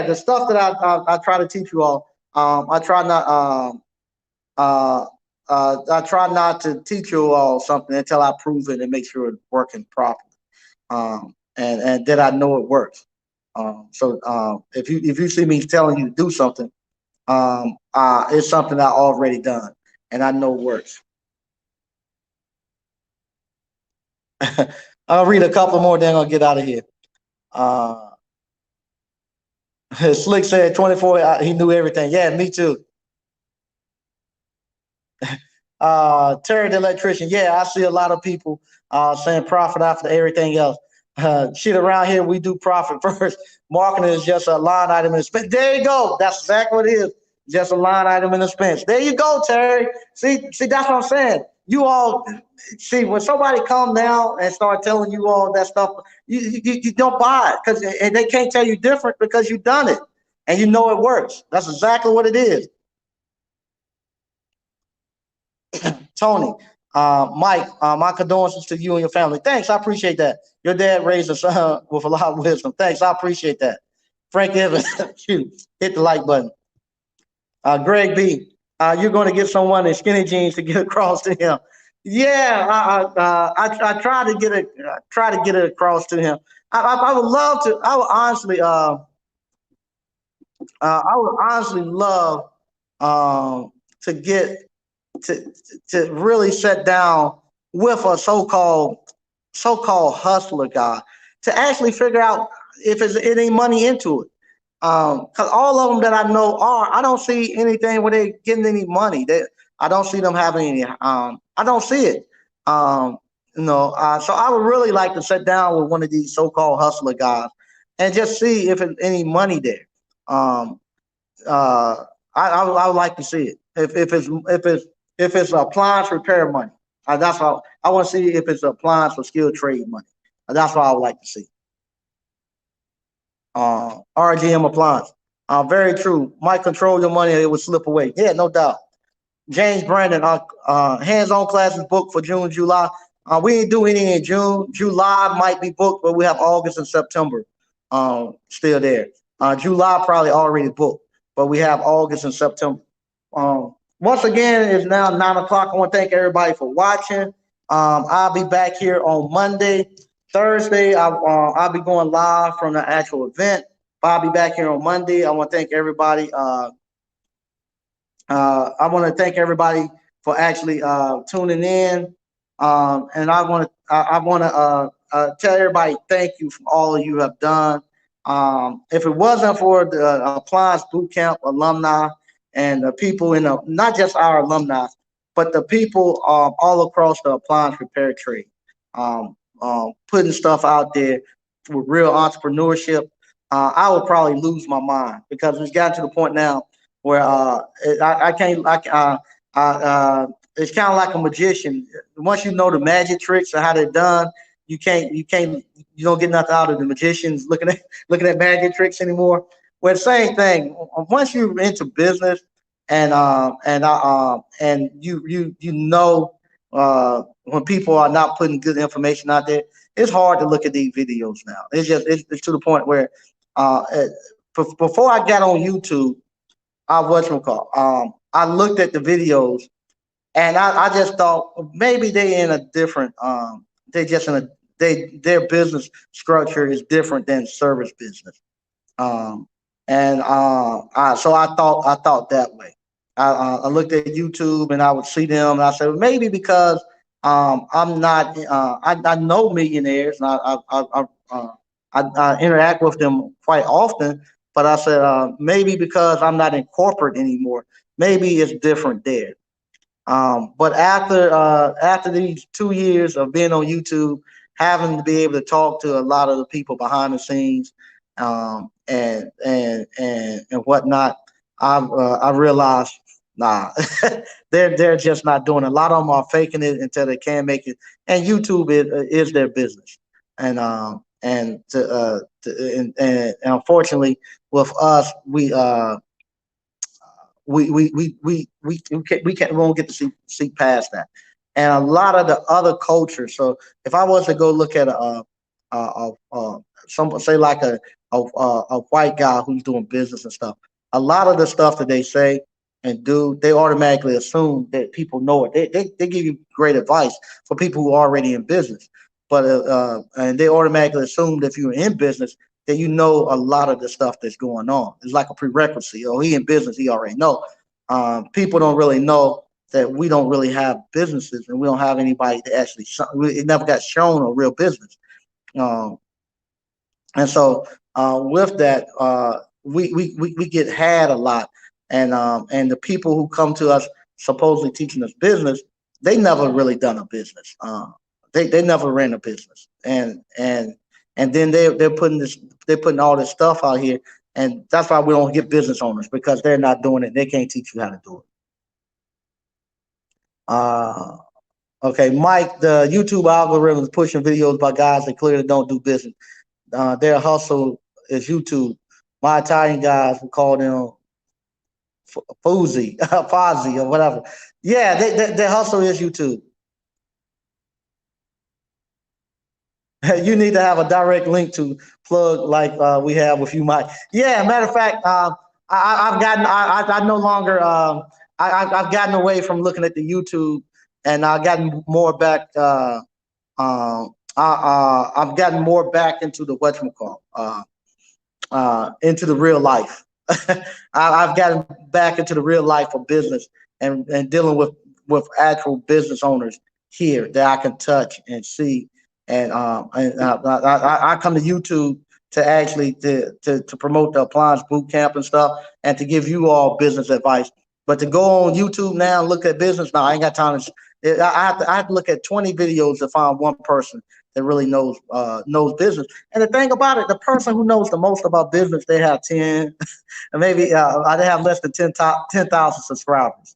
the stuff that I try to teach you all. Uh, I try not to teach you all something until I prove it and make sure it's working properly. And that I know it works. If you see me telling you to do something, it's something I already done and I know works. I'll read a couple more, then I'll get out of here. Uh, Slick said 24. He knew everything. Yeah, me too. Terry the electrician. Yeah, I see a lot of people saying profit after everything else. Shit around here, we do profit first. Marketing is just a line item in expense. There you go. That's exactly what it is. Just a line item in expense. There you go, Terry. See, that's what I'm saying. You all see when somebody come down and start telling you all that stuff, you don't buy it because and they can't tell you different because you've done it and you know it works. That's exactly what it is. Tony, Mike, my condolences to you and your family. Thanks, I appreciate that. Your dad raised a son with a lot of wisdom. Thanks, I appreciate that. Frank Evans, hit the like button. Greg B, you're going to get someone in skinny jeans to get across to him. Yeah, I try to get it, try to get it across to him. I would love to. I would honestly love to get to really sit down with a so-called hustler guy to actually figure out if there's any money into it. Because all of them that I know I don't see anything where they getting any money. I don't see them having any. I don't see it. Um, so I would really like to sit down with one of these so-called hustler guys and just see if there's any money there. Um, uh, I would like to see it. If it's appliance repair money, that's how I want to see if it's appliance or skilled trade money. That's what I would like to see. RGM appliance. Very true. Might control your money, it would slip away. Yeah, no doubt. James Brandon, hands-on classes booked for June, July. We didn't do any in June. July might be booked, but we have August and September still there. July probably already booked, but we have August and September. Once again, it's now 9 o'clock. I want to thank everybody for watching. I'll be back here on Monday. Thursday, I'll be going live from the actual event. I'll be back here on Monday. I want to thank everybody. I want to thank everybody for actually tuning in. And I want to tell everybody thank you for all you have done. If it wasn't for the Appliance Bootcamp alumni and the people in the not just our alumni, but the people all across the appliance repair trade, putting stuff out there with real entrepreneurship, I would probably lose my mind because it's gotten to the point now where I can't it's kind of like a magician. Once you know the magic tricks and how they're done, you don't get nothing out of the magicians looking at magic tricks anymore. Well, the same thing. Once you're into business and you know when people are not putting good information out there, it's hard to look at these videos now. It's to the point where uh, before I got on YouTube, I looked at the videos and I just thought maybe they in a different they just in a their business structure is different than service business. Um, so I thought that way. I looked at YouTube and I would see them and I said well, maybe because I'm not I know millionaires and I interact with them quite often, but I said maybe because I'm not in corporate anymore, maybe it's different there. But after these 2 years of being on YouTube, having to be able to talk to a lot of the people behind the scenes, and whatnot, I realized nah, they're just not doing it. A lot of them are faking it until they can make it, and YouTube is their business, and unfortunately with us we won't get to see past that. And a lot of the other cultures. So if I was to go look at some say like a white guy who's doing business and stuff, a lot of the stuff that they say and do, they automatically assume that people know it. They give you great advice for people who are already in business, but and they automatically assume that if you're in business that you know a lot of the stuff that's going on. It's like a prerequisite. Oh, he in business, he already know. People don't really know that we don't really have businesses and we don't have anybody that actually it never got shown a real business. Um, And so with that, we get had a lot, and the people who come to us supposedly teaching us business, they never really done a business. They never ran a business, and then they're putting all this stuff out here, and that's why we don't get business owners, because they're not doing it. They can't teach you how to do it. Uh, okay, Mike, the YouTube algorithm is pushing videos by guys that clearly don't do business. Their hustle is YouTube. My Italian guys, we call them Fuzzy, Fozzy, or whatever. Yeah, their hustle is YouTube. You need to have a direct link to plug like we have with you, Mike. Yeah, matter of fact, I've gotten, I no longer, I've gotten away from looking at the YouTube, and I've gotten more back. I've gotten more back into the whatchamacallit, into the real life. I've gotten back into the real life of business, and dealing with actual business owners here that I can touch and see. I come to YouTube to actually to promote the appliance boot camp and stuff, and to give you all business advice. But to go on YouTube now and look at business, now I ain't got time to. I have to look at 20 videos to find one person that really knows business. And the thing about it, the person who knows the most about business, they have 10, and maybe they have less than 10,000 subscribers.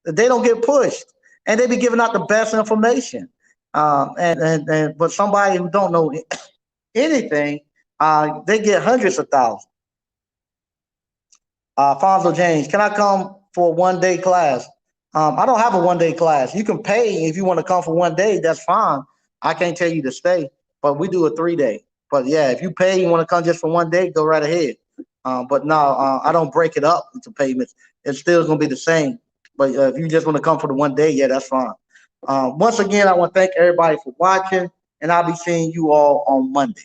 They don't get pushed, and they be giving out the best information. But somebody who don't know anything, they get hundreds of thousands. Fonzo James, can I come for a 1 day class? I don't have a 1 day class. You can pay if you want to come for 1 day. That's fine. I can't tell you to stay, but we do a 3 day. But yeah, if you pay, you want to come just for 1 day, go right ahead. But no, I don't break it up into payments. It's still going to be the same. But if you just want to come for the 1 day, yeah, that's fine. Once again, I want to thank everybody for watching, and I'll be seeing you all on Monday.